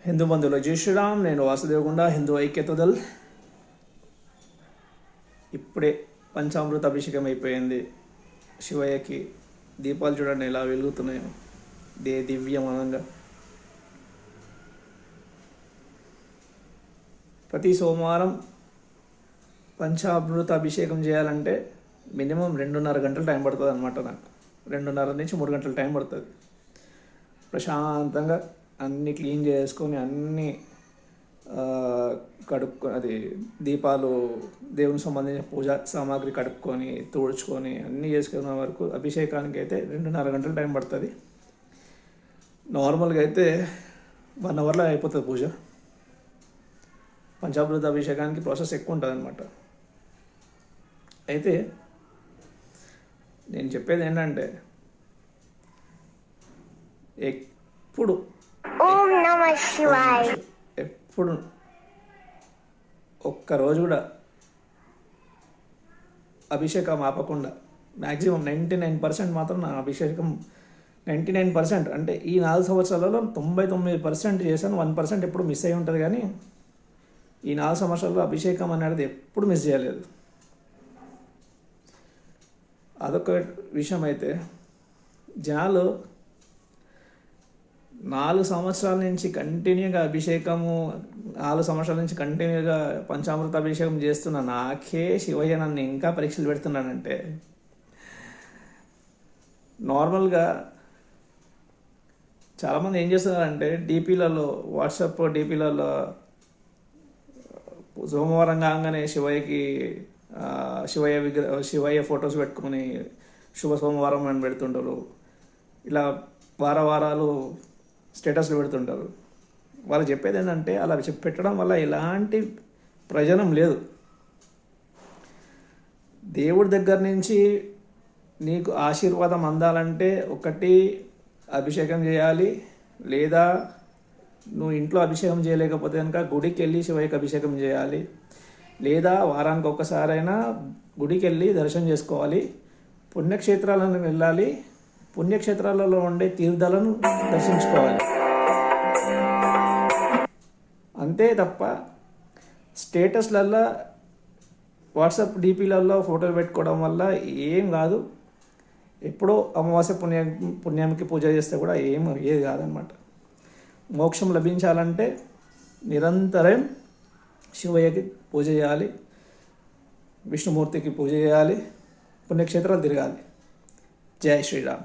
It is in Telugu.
హిందూ బంధువుల జై శ్రీరామ్. నేను వాసుదేవగుండ, హిందూ ఐక్యత దళ్. ఇప్పుడే పంచామృత అభిషేకం అయిపోయింది శివయ్యకి. దీపాలు చూడండి ఎలా వెలుగుతున్నాయో దివ్యమానంగా. ప్రతి సోమవారం పంచామృత అభిషేకం చేయాలంటే మినిమం 2.5 గంటలు టైం పడుతుంది అనమాట. నాకు 2.5 నుంచి 3 గంటలు టైం పడుతుంది. ప్రశాంతంగా అన్నీ క్లీన్ చేసుకొని అన్నీ కడుక్కొని, అది దీపాలు దేవునికి సంబంధించిన పూజా సామాగ్రి కడుక్కొని తుడుచుకొని అన్నీ చేసుకున్న వరకు అభిషేకానికి అయితే 2.5 గంటలు టైం పడుతుంది. నార్మల్గా అయితే 1 అవర్లో అయిపోతుంది పూజ. పంచామృత అభిషేకానికి ప్రాసెస్ ఎక్కువ ఉంటుంది అనమాట. అయితే నేను చెప్పేది ఏంటంటే, ఎప్పుడు ఎప్పుడు ఒక్కరోజు కూడా అభిషేకం ఆపకుండా మ్యాక్సిమం 99% మాత్రం నా అభిషేకం 99% అంటే ఈ 4 సంవత్సరాలలో 99% చేశాను. 1% ఎప్పుడు మిస్ అయి ఉంటుంది. కానీ ఈ 4 సంవత్సరాల్లో అభిషేకం అనేది ఎప్పుడు మిస్ చేయలేదు. అదొక విషయం. అయితే జనాలు 4 సంవత్సరాల నుంచి కంటిన్యూగా అభిషేకము, 4 సంవత్సరాల నుంచి కంటిన్యూగా పంచామృత అభిషేకం చేస్తున్న నాకే శివయ్య నన్ను ఇంకా పరీక్షలు పెడుతున్నానంటే, నార్మల్గా చాలామంది ఏం చేస్తున్నారంటే డీపీలలో, వాట్సాప్ డీపీలలో సోమవారం కాగానే శివయ్య ఫొటోస్ పెట్టుకొని శుభ సోమవారం అని పెడుతుంటారు. ఇలా వారాలు స్టేటస్లు పెడుతుంటారు. వాళ్ళు చెప్పేది ఏంటంటే, అలా పెట్టడం వల్ల ఎలాంటి ప్రయోజనం లేదు. దేవుడి దగ్గర నుంచి నీకు ఆశీర్వాదం అందాలంటే ఒకటి అభిషేకం చేయాలి, లేదా నువ్వు ఇంట్లో అభిషేకం చేయలేకపోతే కనుక గుడికి వెళ్ళి శివయ్యకి అభిషేకం చేయాలి, లేదా వారానికి ఒక్కసారైనా గుడికి వెళ్ళి దర్శనం చేసుకోవాలి, పుణ్యక్షేత్రాలను వెళ్ళాలి, పుణ్యక్షేత్రాలలో ఉండే తీర్థాలను దర్శించుకోవాలి. అంతే తప్ప స్టేటస్లల్లో, వాట్సాప్ డీపీలలో ఫోటోలు పెట్టుకోవడం వల్ల ఏం కాదు. ఎప్పుడో అమావాస్య పుణ్యానికి పూజ చేస్తే కూడా ఏది కాదనమాట. మోక్షం లభించాలంటే నిరంతరం శివయ్యకి పూజ చేయాలి, విష్ణుమూర్తికి పూజ చేయాలి, పుణ్యక్షేత్రాలు తిరగాలి. జై శ్రీరామ్.